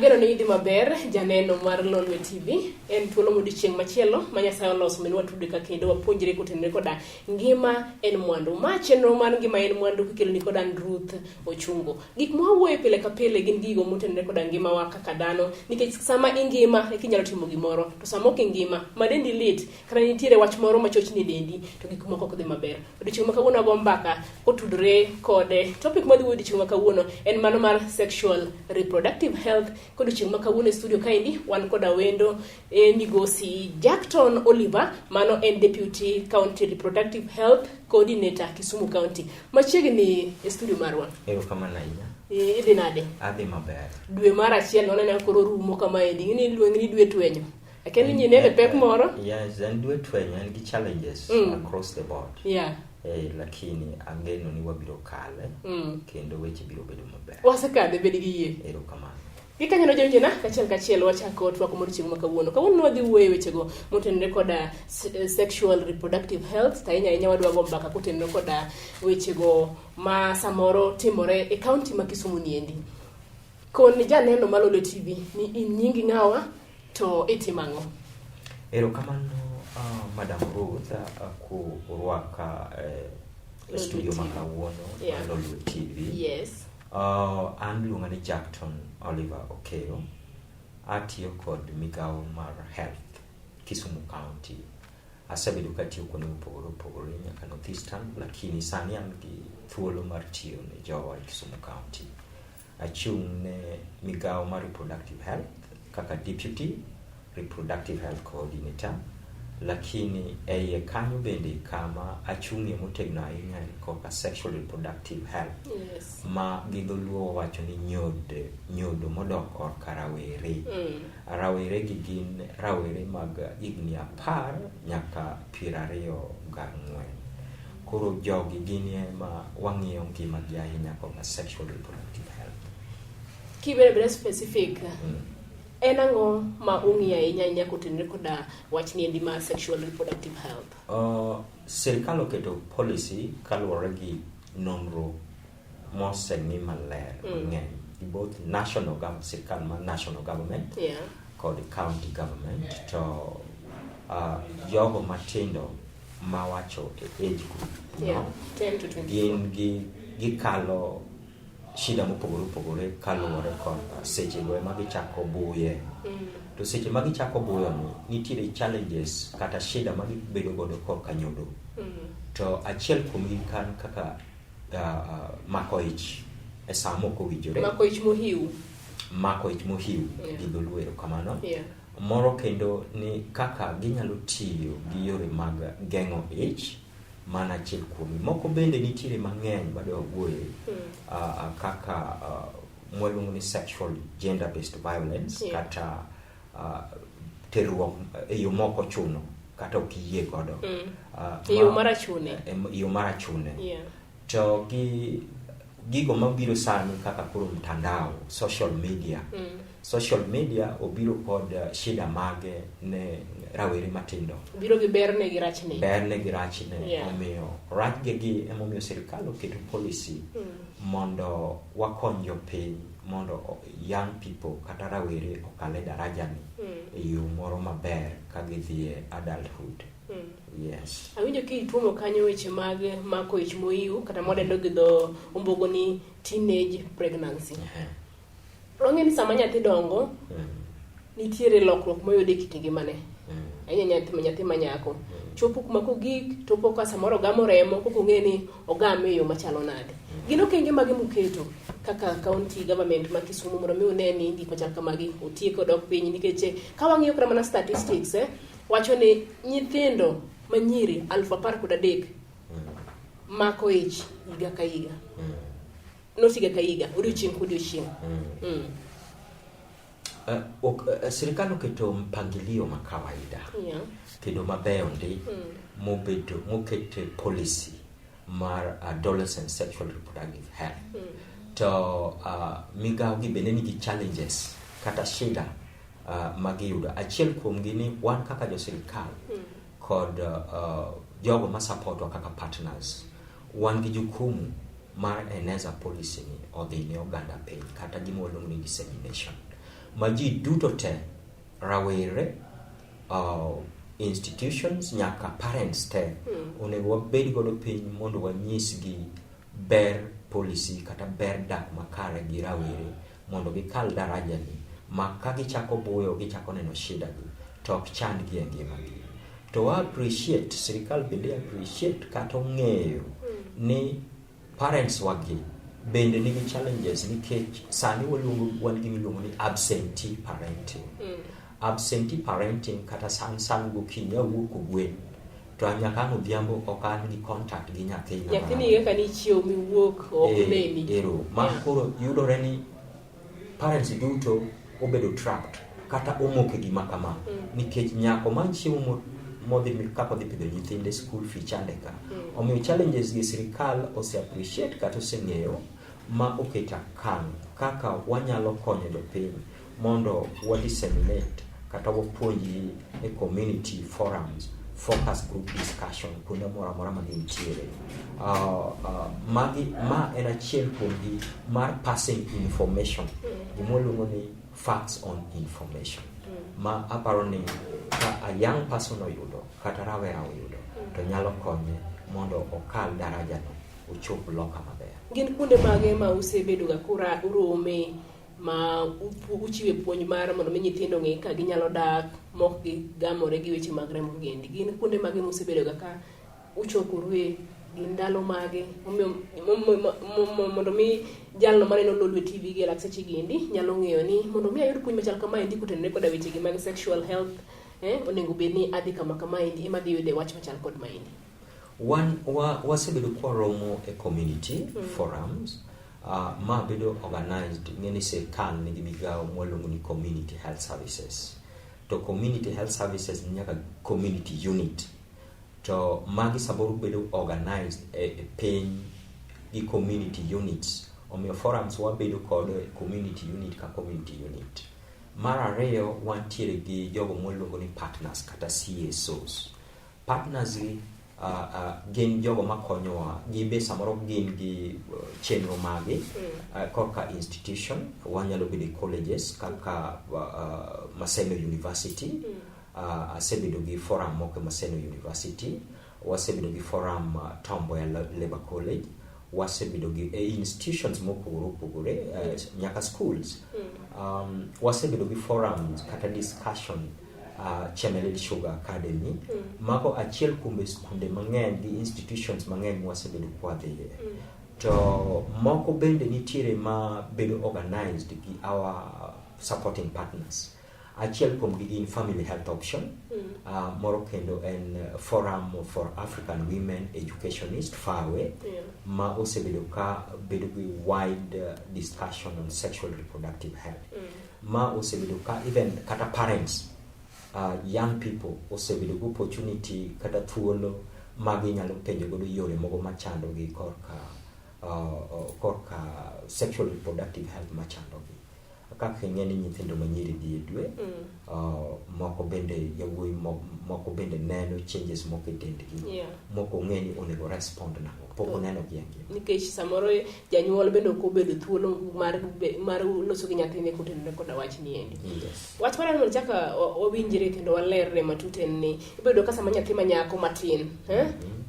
Agero ni idhi maber janeno mar Lonwe TV en thuolo modiochieng' machielo ma Nyasaye oloso minwa tude ka kendo wapuonjre kotenore koda ngima en mwandu. Ma chenro mar ngima en mwandu kikelo ni koda Ruth Ochungo. Gik mwawuoye pile ka pile gin gigo motenore koda ngima wa kaka dhano nikech sama ingima e kinyalo timo gimoro to sama ok ingima ma dendi lit kata nitiere wach moro machochni dendi to gik moko ok dhi maber. Odiochieng' ma kawuono go mbaka kotudre kode topic ma dhi wuoyo odiochieng' ma kawuono en mano mar sexual reproductive health. Kodiochieng' ma kawuono e studio kaendi wan koda wendo migosi Jackton Oliver, mano en Deputy County Reproductive Health Coordinator Kisumu County. Machiegni e studio marwa. Erokamano ahinya. Idhi nade? Adhi maber. Dwe mar achiel nonene koro rumo kamaendi. Ng'ini luongi ni dwe twenyo. Akeni nyine pek moro? Yes, and dwe twenyo and gi challenges across the board. Yeah. Lakini angeno ni wabiro kale kendo weche biro bedo maber. Wasekadhe bed gi yie. Erokamano. Gikanyono jonjena kachiel wachako twak modiochieng' ma kawuono. Kawuono wadhi wuoye wechego motenore koda sexual reproductive health. Ahinya wadwa go mbaka kotenore koda wechego ma samoro timore e kaunti ma Kisumu niendi. Kon janeno mar Lonwe TV ni in nyingi ng'awa to itimo ang'o? Erokamano Madam Ruth ku urwaka studio ma kawuono mar Lonwe TV. Yes. An luonga ni Jackton Oliver Okero. Atiyo kod migao mar health Kisumu County. Asebedo katiyo kuonde mopogore nyaka North Eastern, lakini sani an gi thuolo mar tiyo ne jowa e Kisumu County. Achung' ne migao mar reproductive health kaka Deputy Reproductive Health Coordinator, lakini eiye kanyo bende kama achung'ie motegno ahinya koka sexual reproductive health. Yes. Ma gi dholuo wacho ni nyodo modok korka rawere. Rawere gi gin rawere mag higni 10 nyaka 24. Koro jogi gin ema wang'iyo ngima gi ahinya koka sexual reproductive health. Kibere specific. En ang'o ma ung'iyo ahinya kotenore koda wach niendi mar sexual reproductive health? Sirkal oketo policy kaluwore gi nonro moseng'i maler mang'eny both national government, sirkal mar national government kod county government to jogo matindo mawacho age group 10 to 24 gin gikalo shida mopogore kaluwore kod seche go ma gichako buye. To seche ma gichako buyo ni nitiere challenges kata shida ma gibedo godo korka nyodo. To achiel kuom gi kan kaka mako ich e saa moko winjore. Mako ich mohiu gi dholuo. Erokamano. Moro kendo ni kaka ginyalo tiyo gi yore mag geng'o ich. Mana achiel kuom moko bende nitiere mang'eny bado wuoye kaka mwaluongo ni sexual gender based violence kata terruok e yo moko chuno kata ok yie godo yo marachune. To gigo mabiro sani kaka koro mtandao social media obiro kod shida mage ne rawere matindo. Biro gi berne gi rachne. Omiyo rachge gi emomiyo sirkal oketo policy mondo wakony jopiny mondo young people kata rawere okale darajani e yo moro maber ka gidhie adulthood. Yes. Awinjo ki ituomo kanyo weche mag mako ich moiu kata modendo gi dho ombogo ni teenage pregnancy. Ong'e ni sama nyathi dongo nitiere lokruok moyude kit ngimane. Ahinya nyathi manyako chopo kuma kogik topo ka samoro gamo remo koko ng'e ni ogame e yo machalo nade. Gino okenge mage muketo kaka county government ma Kisumu mondo mi une ni gik machal kamagi otieko dok piny nikech ka wang'iyo kata mana statistics wacho ni nyithindo manyiri 1013 mako ich higa ka higa. Nosiga ka higa odiochieng' kodiochieng'. Sirkal oketo mpangilio ma kawaida kendo mabeyo ndi mokete policy mar adolescent sexual reproductive health. To migao gi bende nigi challenges kata shida magiyudo. Achiel kuom gi ni wan kaka jo sirkal kod jogo ma support kaka partners wan gi jukumu mar eneza policy ni odhi ne oganda piny kata gima waluongo ni dissemination ma ji duto te rawere institutions nyaka parents te onego wabed godo piny mondo wanyisgi ber policy kata ber dak makare gi rawere mondo gikal daraja ni ma ka gichako buoyo gichako neno shida gi to ok chandgi e ngimagi. To wa appreciate, sirikal bende appreciate kata ng'eyo ni parents wagi bende nigi challenges nikech sani wan gi miluongo ni absentee parenting. Absentee parenting kata san gokinyi awuok ogwen to nyaka odhiambo ok an gi contact gi nyathina. Nyathini kaka ni chiew miwuok ok neni. Ma koro yudore ni parents duto obedo trapped kata omoke gima kama nikech nyako man chiemo modhi kaka dhi pidho nyithinde school fee chande ka. Omiyo challenges gi sirikal ose appreciate kata ose ng'eyo ma oketa kan kaka wanyalo konyo jopiny mondo wa disseminate kata wapuonji e community forums, focus group discussion kuonde moro amora ma gintiere. Ma en achiel kuomgi mar passing information, gimoluongo ni facts on information. Ma aparo ni ka a young person oyudo kata rawera oyudo to nyalo konye mondo okal daraja no ochop loka maber. Gin kuonde mage ma usebedo ga kura urome ma uchiwe puonj mar mondo nyithindo ng'e ka ginyalo dak mok gigamore gi weche mag remo gendi? Gin kuonde mage musebedo ga ka uchokorue gin ndalo mage mondo mi jalno maneno lolwe TV gi lakseche gendi nyalo ng'eyo ni mondo mi ayud puonj machal kama endi kutenore koda weche gi mag sexual health onego bed ni adhi kama endi ema dhi yude wach machal kod maendi. Wasebedo kwa romo e community forums ma bedo organized ngeni sirikal nigi migawo mwaluongo ni community health services. To community health services ni nyaka community unit. To magi saboro bedo organized e piny gi community units. Omiyo forums wabedo kod community unit ka community unit. Mar ariyo wantiere gi jogo mwaluongo ni partners kata CSOs. Partners gin jogo makonyowa gibe samoro gin gi chenro magi korka institution wanyalo bedo colleges kaka Maseno University. Asebedo gi forum moko Maseno University, wasebedo gi forum Tom Mboya Labour College, wasebedo gi institutions mopogore nyaka schools. Wasebedo gi forums kata discussion Chemelil Sugar Academy. Mago achiel kuom skunde mang'eny gi institutions mang'eny wasebedo kwadhie. To moko bende nitiere ma bedo organized gi our supporting partners. Achiel kuom gi in Family Health Option, moro kendo en Forum for African Women Educationists FAWE, ma osebedo ka bedo gi wide discussion on sexual reproductive health. Ma osebedo ka even kata parents, young people osebedo gi opportunity kata thuolo magi nyalo penjo godo yore mogo machando gi korka sexual reproductive health machando gi. Kaka ng'eni nyithindo manyiri dhi e dwe, moko bende yawuoyi moko bende neno changes moko e dendgi, moko ng'eni onego respond nang'o pok oneno gi ngima. Nikech samoro janyuol bende ok obedo thuolo mar loso gi nyathine kotenore koda wach ni endi. Wach mara mondo chaka wawinjre kendo walerre matut en ni ibedo ka sama nyathi manyako matin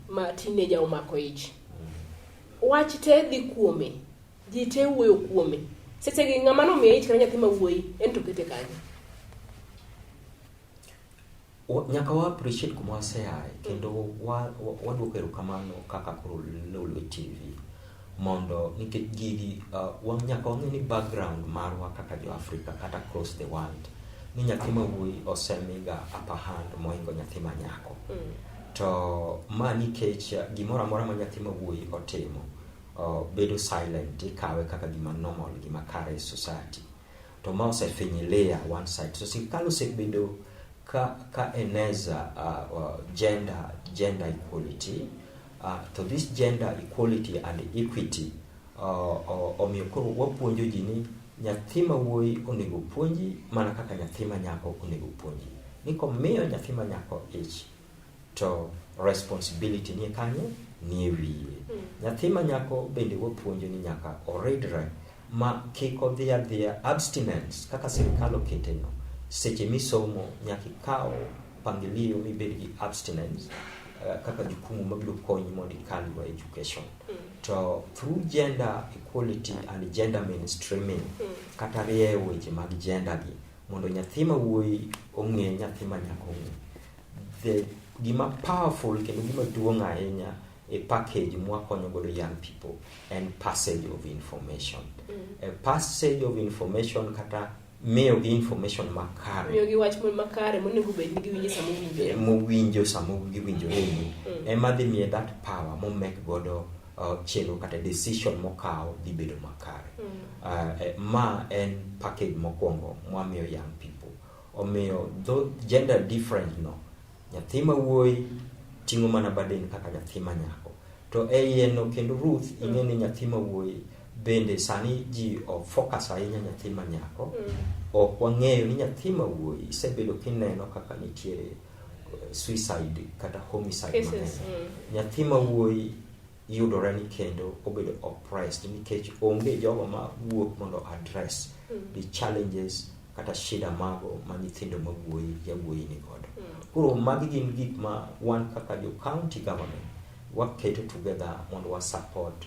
ma teenager omako ich. Wach te dhi kuome, ji te wuoyo kuome. Sese gi ng'ama no miye ich kana nyathi mawuoyi en to kete kanye. Nyaka wa appreciate kuma waseae kendo waduoko erokamano kaka koro Lolwe TV mondo nikech gigi nyaka wang'e ni background marwa kaka jo Africa kata across the world ni nyathi mawuoyi osemiga upper hand moingo nyathi manyako. To ma nikech gimoro amora ma nyathi mawuoyi otimo bedo silent, ikawe kaka gima normal, gima kare society. To ma osefinyilea one side. So sirikal osebedo ka eneza gender equality. To this gender equality and equity omiyo koro wapuonjo ji ni nyathi mawuoyi onego puonji mana kaka nyathi manyako onego puonji. Ni komiyo nyathi manyako ich to responsibility ni kanye ni wiye. Nyathi manyako bende wapuonjo ni nyaka oridre ma kik odhi abstinence kaka sirikal okete no. Seche misomo nyaka ikaw pangilio mibed gi abstinence kaka jukumu mabiro konyi mondo ikal your education. To through gender equality and gender mainstreaming kata rieyo weche mag gender gi mondo nyathi ma wuoyi ong'e nyathi ma nyako ong'e. Gima powerful kendo gima duong' ahinya a package mwakonyo godo young people and passage of information. A passage of information kata miyo gi information makare. Miyo gi wach makare monego bed ni giwinjo sama owinjore. Mowinjo sama giwinjore ni. Ema dhi miye that power mo make godo chenro kata decision mokaw dhi bedo makare. Ma en package mokwongo mwamiyo young people. Omiyo though gender different no. Nyathi ma wuoyi ting'o mana baden kaka nyathi ma nyako. To no kendo Ruth ing'e ni nyathi ma wuoyi bende sani ji focus ahinya nyathi ma nyako. Ok wang'eyo ni nyathi ma wuoyi isebedo kineno kaka nitiere suicide kata homicide mang'eny. Nyathi ma wuoyi yudore ni kendo obedo oppressed nikech onge jogo ma wuok mondo address the challenges kata shida mago ma nyithindo ma wuoyi ni godo. Koro magi gin gik ma wan kaka jo county government waketo together mondo wa support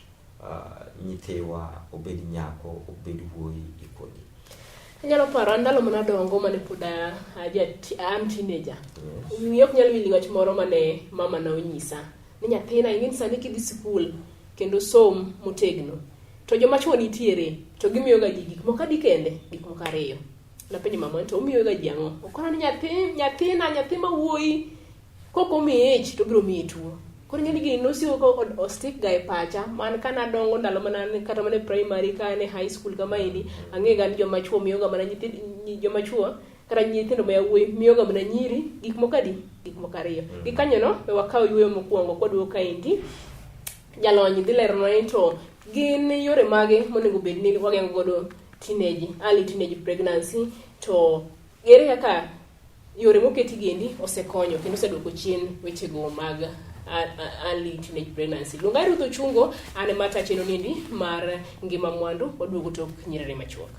nyithiwa obed nyako obed wuoyi equally. Anyalo paro ndalo mana dongo mane pod am teenager. Wiyo ok nyal wili wach moro mane mama na onyisa ni nyathina ing'e sani kidhi skul kendo som motegno to joma chuo nitiere to gimiyo ga gik moko adi kende gik moko ariyo. Napenjo mama to omiyo ga ji ang'o? Okono ni nyathi ma wuoyi koko miich to biro miyi tuo. Koro ng'eni gini nosigo ko ostik ga e pacha man kana dongo ndalo mana kata mana primary ka ne high school kama ini ang'e ga ni joma chuo miyo ga mana joma chuo kata nyithindo ma yawuoyi miyo ga mana nyiri gik moko ariyo. Gi kanyo no we wakaw yueyo mokwongo kodwo kaendi jalony dhi lero no to gin yore mage monego bed ni wageng'o godo early teenage pregnancy to ere kaka yore moketi gendi osekonyo kendo oseduoko chien weche go mag early teenage pregnancy. Lunga Ruth Ochungo ane mata cheno nindi mar ngima mwandu waduogo tok nyiriri machuok.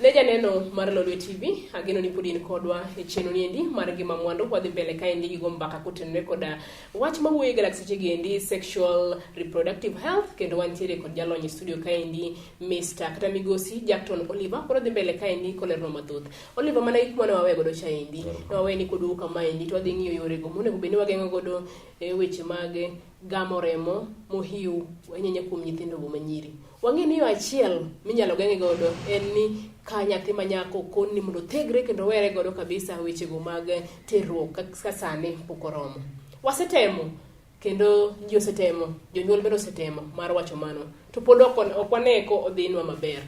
Leja neno mar Lolwe TV, ageno ni pudin kodwa e cheno niendi mar ngima mwandu wadhi mbele kaendi gi gombaka kutenre koda wach mawuoye galaxy chigiendi sexual reproductive health kendo wantiere kod jalony studio kaendi Mr. kata migosi Jackton Oliver koro dhi mbele kaendi kolerno mathoth. Oliver mana gik mane wawe godo chaendi no wawe ni kodu kama endi to wadhi ng'iyo yore go monego bed ni wageng'o godo weche mag gamo remo mohiu wenyenye kuom nyithindo go manyiri. Wang'e ni yo achiel minyalo geng'e godo en ni ka nyathi ma nyako konni mondo tegre kendo were godo kabisa weche go mag terruok kaka sani pok oromo. Wasetemo kendo ji osetemo, jonyuol bende osetemo mar wacho mano. To pod ok waneko odhinwa maber.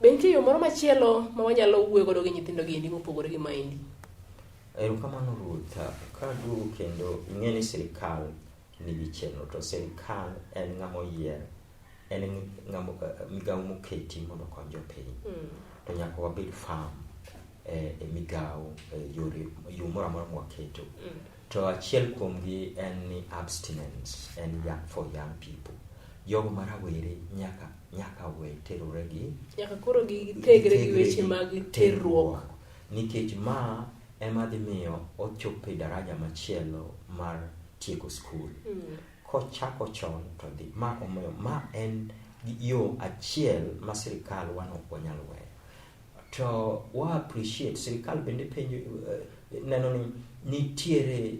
Be nitie yo moro machielo ma wanyalo wuoyo godo gi nyithindo giendi mopogore gi maendi? Erokamano Ruth, ka duogo kendo ing'e ni sirikal nigi chenro to sirikal en ng'amo yier en ng'amo migawo moketi mondo okony jopiny. To nyaka wabed firm e migawo yo moro amora mwaketo. To achiel kuomgi en ni abstinence en for young people. Jogo marawere nyaka we terore gi nyaka koro gi tegre gi weche mag terruok nikech ma ema dhi miyo ochopo e daraja machielo mar tieko skul. Kochako chon to dhi ma en yo achiel ma sirikal wan ok wanyal weyo. To wa appreciate sirikal bende penjo neno ni nitiere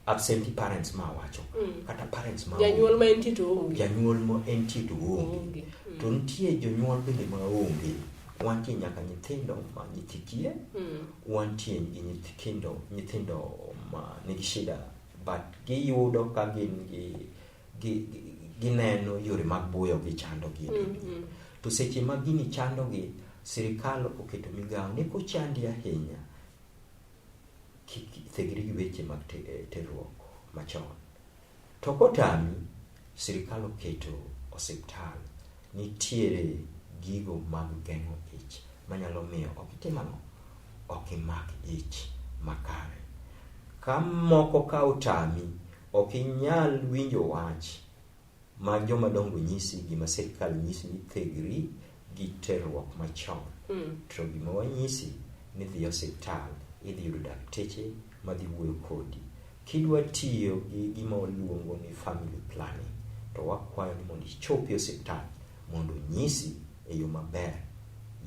absentee parents ma wacho kata parents ma janyuol ma enti to onge janyuol mo enti to onge to nitie jonyuol bende ma onge. Wantie nyaka nyithindo ma nyithikie wantie nyithindo ma nigi shida but giyudo ka gineno yore mag buoyo gi chando gi. To seche ma gini chando gi sirikal oketo migawo ni kochandi ahinya thegri gi weche mag terruok machon. To kotami sirikal oketo osiptal nitiere gigo mag geng'o ich manyalo miyo ok itim ang'o, ok imak ich makare. Ka moko ka otami, ok inyal winjo wach ma joma dongo nyisi, gima sirkal nyisi ni thegri gi terruok machon. To gima wanyisi ni dhi osiptal, idhi yudo dakteche madhi wuoyo kodi. Kidwa tiyo gi gima waluongo ni family planning, to wakwayo ni mondo ichopi osiptal mondo nyisi e yo maber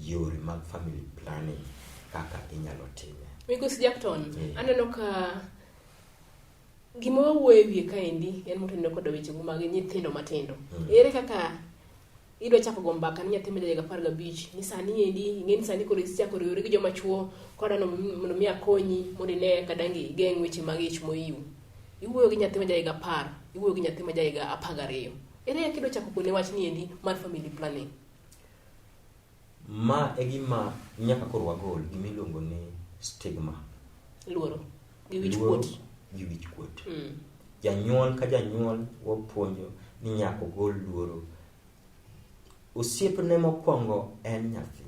yore mag family planning kaka inyalo time. Migosi Jackton, aneno ka gima wawuoye wiye kaendi en motenore kod weche mag nyithindo matindo. Ere kaka idwa chako go mbaka ni nyathi ma ja 15 ni sani endi ing'eni sani koro isichako riwore gi joma chuo koda no mondo mi akonyi mondo ine kadangi geng' weche mag ich moiw. Iwuoyo gi nyathi ma ja 10, iwuoyo gi nyathi ma ja 12. Ere kaka idwa chako kone wach ni endi mar family planning? Ma e gima nyaka koro wagol gimiluongo ni stigma. Luoro gi wich kuot. Gi wich kuot. Janyuol ka janyuol wapuonjo ni nyaka gol luoro. Osiepne mokwongo en nyathi.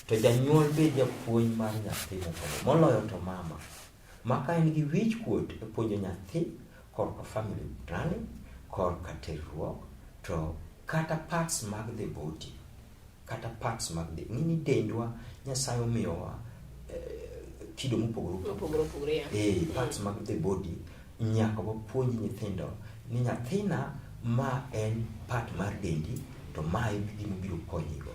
To janyuol be japuonj mar nyathi mokwongo, moloyo to mama. Maka en gi wich kuot e puonjo nyathi korka family planning, korka terruok, to kata parts mag the body. Kata parts mag the ng'ini dendwa Nyasaye omiyowa kido mopogore. Parts mag the body nyaka wapuonj nyithindo ni nyathina ma en part mar dendi, to ma e gima biro konyigo.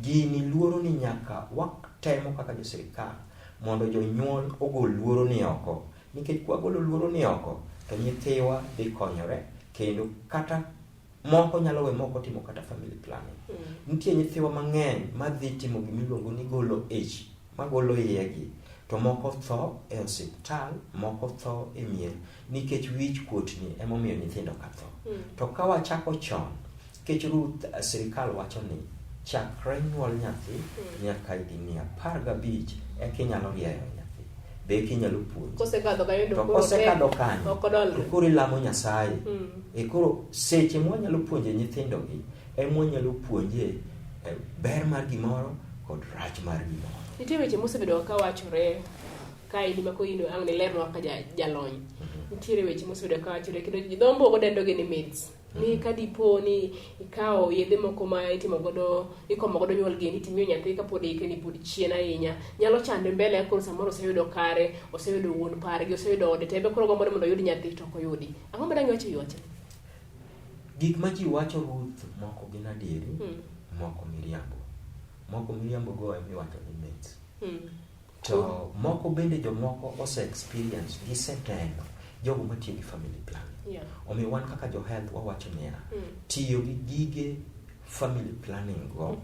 Gini luoro ni nyaka watemo kaka jo sirkal mondo jonyuol ogol luoro ni oko, nikech kwa golo luoro ni oko to nyithiwa dhi konyore, kendo kata moko nyalo we moko timo kata family planning. Nitie nyithiwa mang'eny madhi timo gimiluongo ni golo ich, magolo iyegi, to moko tho e osiptal, moko tho e mier, nikech wich kuot ni emomiyo nyithindo ka tho. To ka wachako chon, kech Ruth sirkal wacho ni chakre nyuol nyathi nyaka higni 15 eka inyalo rieyo nyathi, be eka inyalo puonji. Kosekadho kanyo to koro ilamo Nyasaye. Koro seche mwanyalo puonje nyithindogi emwanyalo puonje ber mar gimoro kod rach mar gimoro. Nitie weche mosebedo ka wachore ka ini mako ino ang' ni lerno ka jalony. Nitie weche mosebedo ka wachore kendo jidhombo go dendo gi ni myths. Ni kadipo ni ikawo yedhe moko ma itimo godo, ikomo godo nyuol geni timiyo nyathi ka pod ike ni pod chien ahinya, nyalo chande mbele koro samoro oseyudo kare, oseyudo wuon pargi, oseyudo ode tebe koro gombo mondo oyud nyathi to koyudi. Ang'o madangi wacho yuache? Gik ma ji wacho Ruth moko gin adieri, moko miriambo. Moko miriambo go emiwacho ni myths. To moko bende jomoko ose experience, giseteno jogo matiyo gi family planning. Omiyo wan kaka jo health wawacho niya, tiyo gi gige family planning go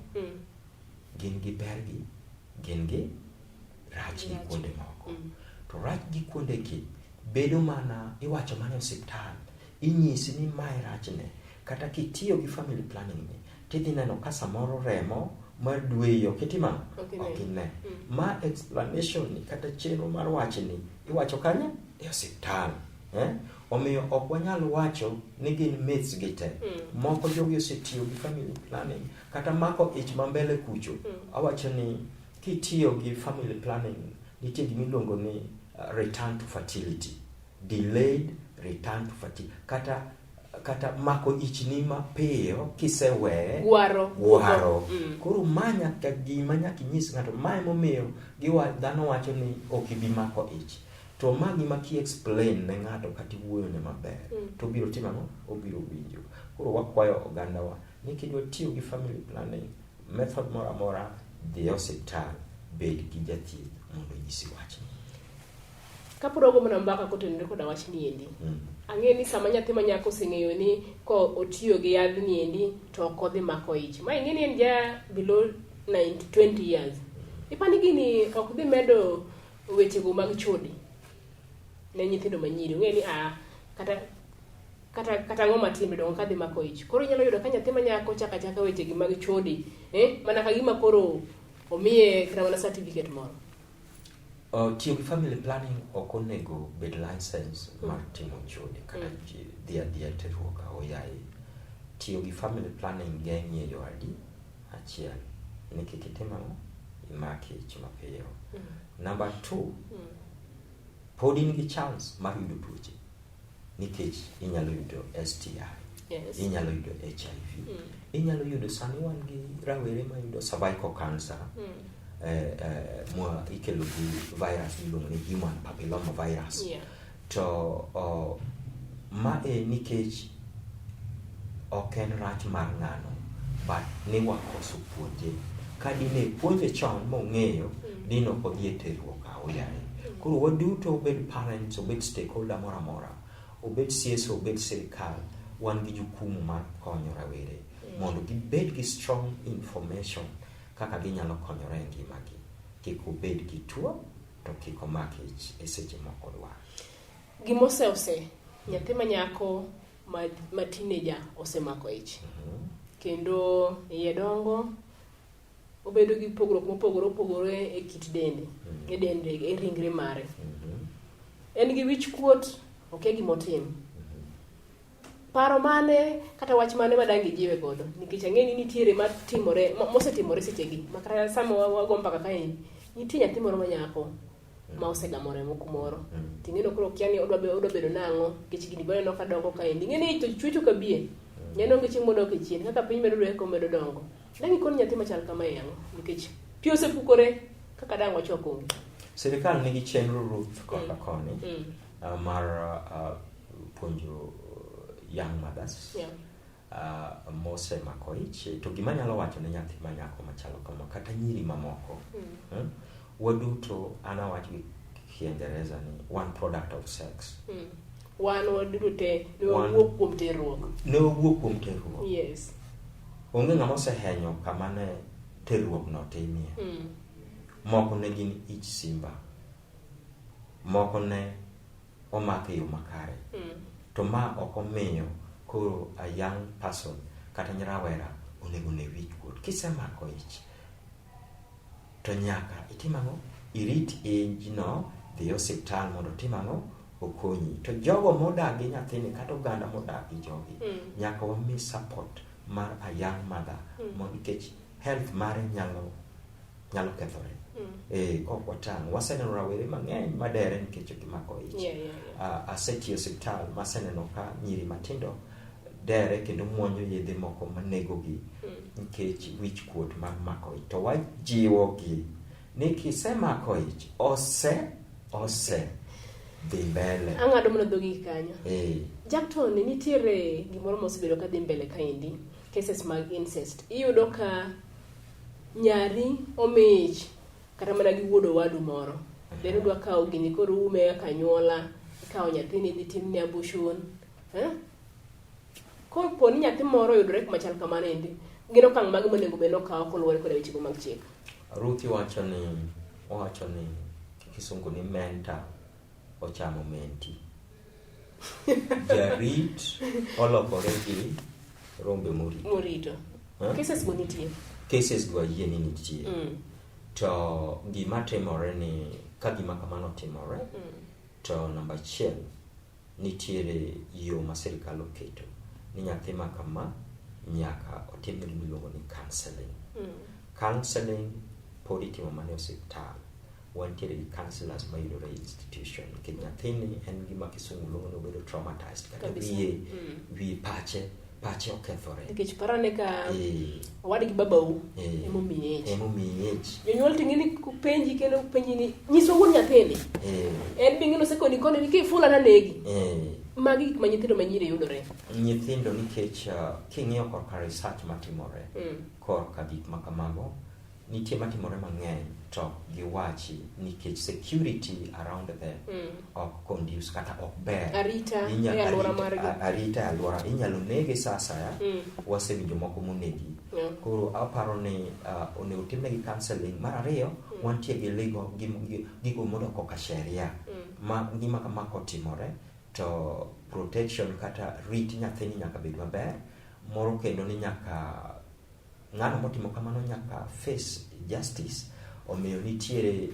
gin gi bergi, gin gi rach gi kuonde moko. To rach gi kuonde gi bedo mana iwacho mana e osiptal, inyisi ni mae rachne. Kata kitiyo gi family planning ni, tidhi neno ka samoro remo mar dweyo kitima okine. Ma explanation ni kata chenro mar wachni iwacho kanya e osiptal. Omiyo ok wanyal wacho ni gin myths gite. Moko jogi osetiyo gi family planning, kata mako ich mambele kucho. Awacho ni kitiyo gi family planning, nitie gimiluongo ni return to fertility. Delayed return to fertility. Kata mako ich ni mapiyo kisewe waro. Koro manya ka gima nyaka nyis ng'ato mae momiyo dhano wacho ni ok ibi mako ich. To magi ma ki explain ne ng'ato kati wuoyo ne maber, to biro timo ang'o? Obiro winjo. Koro wakwayo oganda wa ni kidwa tiyo gi family planning, method mora mora, dhi osiptal, bed gi jathieth mondo nyisi wachni. Kapuro go mana mbaka kotenore koda wachni endi. Ang'e ni sama nyathi ma nyako oseng'eyo ni ko otiyo gi yadhni endi to ok odhi mako ich. Ma ing'e ni en ja below 20 years. Ipani gini ok dhi medo wechego mag chode ne nyithindo manyiri. Ng'e ni kata ng'o matin bedo ka dhi mako ich. Koro inyalo yudo ka nyathi ma nyako chaka wechegi mag chode, mana ka gima koro omiye kata mana certificate moro. Tiyo gi family planning ok onego bed license mar timo chode kata dhia terruok aoyaye. Tiyo gi family planning geng'ie joadi, achiel ni kik itim ang'o, imaki ich mapiyo. Number 2, pod in gi chance mar yudo tuoche nikech inyalo yudo STI, Yes. inyalo yudo HIV, inyalo yudo sani wan gi rawere ma yudo cervical cancer ikelo gi virus miluongo ni human papilloma virus. Yeah. To ma nikech ok en rach mar ng'ano, but ni wakoso puonje. Ka dine puonje chon mong'eyo, dine ok odhi e terruok aoyaye. Koro waduto, obed parents, obed stakeholder moro amora, obed siasa, obed sirikal, wan gi jukumu mar konyo rawere mondo gibed gi strong information kaka ginyalo konyore e ngimagi. Kik obed gi tuo, to kik omak ich e seche moko dwar. Gimose nyathi manyako ma teenager osemako ich. Kendo iye dongo, obedo gi pogruok mopogore e kit dende, e dende, e ringre mare. En gi wich kuot, ok gimotim. Paro mane kata wach mane madangi jiwe godo, nikech ang'eni nitiere matimore, mosetimore sechegi, makata sama wago mbaka kae, nitie nyathi moro manyako ma osegamore kumoro. Ting'eno koro kia ni odwa bedo nang'o, nikech gini bende nok adongo kaendi. Ing'eni to chwecho kabie, nyeno nge chieng' modok e chien, kaka piny medo dweko medo dongo. Dangi kon nyathi machal kama yango, nikech pi osepukore kaka dang' wachok onge. Sirikal nigi chenro Ruth koka koni mar puonjo young mothers mosemako ich. To gima nyalo wacho ne nyathi manyako machalo kama kata nyiri mamoko, waduto anawach gi Kiingereza ni one product of sex. Wan waduto te ne wawuok kuom terruok. Ne wawuok kuom terruok. Yes. Onge ng'ama osehenyo kama ne terruok no timie. Moko ne gin ich simba, moko ne omake yo makare. To ma ok omiyo koro a young person kata nyirawera onego ne wich kuot. Kisemako ich, to nyaka itim ang'o? Irit age no, dhi osiptal mondo tim ang'o? Okonyi. To jogo modak gi nyathini kata oganda modak gi jogi, nyaka wami support mar a young mother, nikech health mare nyalo kethore. Kok watang', waseneno rawere mang'eny madere nikech gimako ich. Asetiyo osiptal maseneno ka nyiri matindo dere kendo muonyo yedhe moko manegogi nikech wich kuot mar mako ich. To wajiwo gi ni kisemako ich, ose dhi mbele. Ang'ado mana dhogi kanyo. Jackton, nitiere gimoro mosebedo ka dhi mbele kaendi, cases mag incest. Iyudo ka nyari omich kata mana gi wuodo wadu moro. Dere dwa kawo gini koro ume kanyuola, ikawo nyathini dhi timne abortion. Koro poni nyathi moro yudore kuma chal kamano endi, gin okang' mage monego bed nokawo koluwore koda wechego mag chik. Ruth wacho ni kisungu ni mentor ochamo menti. Jarit olokore gi rombe morito. Cases go nitie. Cases go yie ni nitie. To gima timore ni ka gima kamano timore, to namba 1 nitiere yo ma sirikal oketo ni nyathi ma kama nyaka otim gima iluongo ni counseling. Counseling pod itimo mana e osiptal. Wantiere gi counselors ma yudore e institution. Nikech nyathini en gima kisungu luongo ni obedo traumatized kata wiye pache okethore. Nikech parane ka owad gi babau emomiye ich. Jonyuol ting'eni penji kendo penji ni nyiso wuon nyathini. En bingino sekoni kone ni kifula na negi. Magi gik ma nyithindo manyiri yudore. Nyithindo nikech king'iyo korka research matimore, korka gik makamago, nitie matimore mang'eny to giwachi nikech security around them ok conduce kata ok ber. Arita e alwora margi. Arita e alwora. Inyalo nege sasa wasewinjo moko monegi. Koro aparo ni onego timnegi counseling. Mar ariyo, wantie gi lego gigo modoko ka sheria. Gima kama kotimore to protection kata rit nyathini nyaka bed maber. Moro kendo ni nyaka ng'ano motimo kamano nyaka face justice. Omiyo nitiere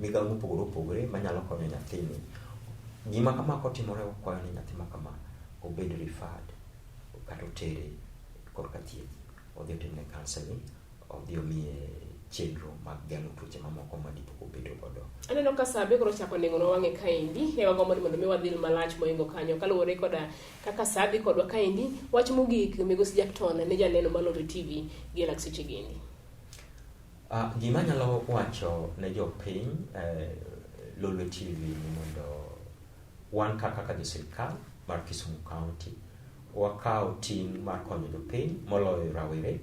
migawo mopogore opogore manyalo konyo nyathini. Gima kama kotimore okwayo ni nyathi ma kama obed referred kata otere korka thieth odhi otimne counseling, odhi omiye chenro mag geng'o tuoche mamoko ma dipo kobedo godo. Aneno ka saa be koro chako nengono wang'e kaendi, e wagombo ni mondo mi wadhi malach moingo kanyo, kaluwore koda kaka saa dhi kodwa kaendi. Wach mogik Migosi Jackton ne janeno mar Lolwe TV gi lak seche gendi. Gima nyalo wacho ne jopiny Lolwe TV ni mondo wan kaka jo sirkal mar Kisumu County wakaw ting' mar konyo jopiny moloyo rawere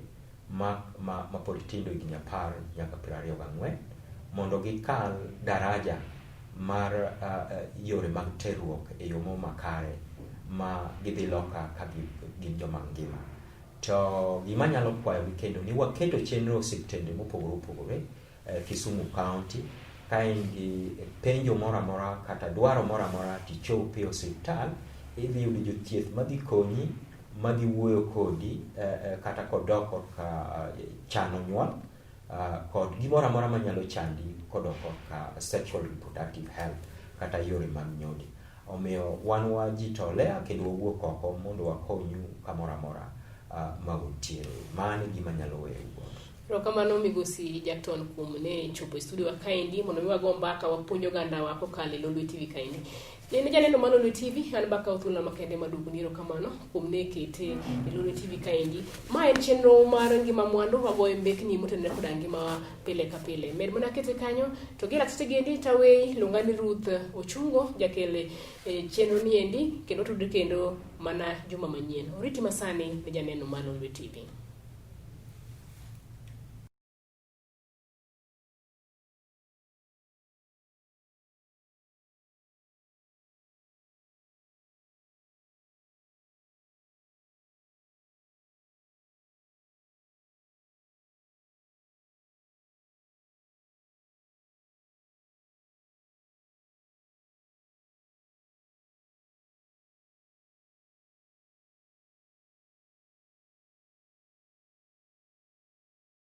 ma pod tindo higni 10 nyaka 24 mondo gikal daraja mar yore mag terruok e yo makare ma gidhi loka ka gin joma ngima. To gima nyalo kwayo kendo ni waketo chenro osiptende mopogore opogore Kisumu County ka in gi penjo moro amora kata dwaro moro amora tichopi e osiptal, idhi yudo jothieth madhi konyi, madhi wuoyo kodi kata kodoko ka chano nyuol kod gimoro amora manyalo chandi kodoko ka sexual reproductive health kata yore mag nyodi. Omiyo wan wajitolea kendo wawuok oko mondo wakonyu kamoro amora ma untiere. Mano gima nyalo weyo. Rokamano Migosi Jackton kuom ne chopo e studio wa kaendi mondo mi wago mbaka wapuonjo ganda wako kale Lolwe TV kaendi. Ne janeno mar Lolwe TV an baka othula makende madugu ni rokamano kuom ne kete e Lolwe TV kaendi. Ma en chenro mar ngima mwandu wagoyo mbekni motenore koda ngima pile ka pile. Med mana kete kanyo to gi lakseche gendi tawe lungani Ruth Ochungo jakele chenro ni endi kendo tudu kendo mana juma manyien. Oriti masani ne janeno mar Lolwe TV.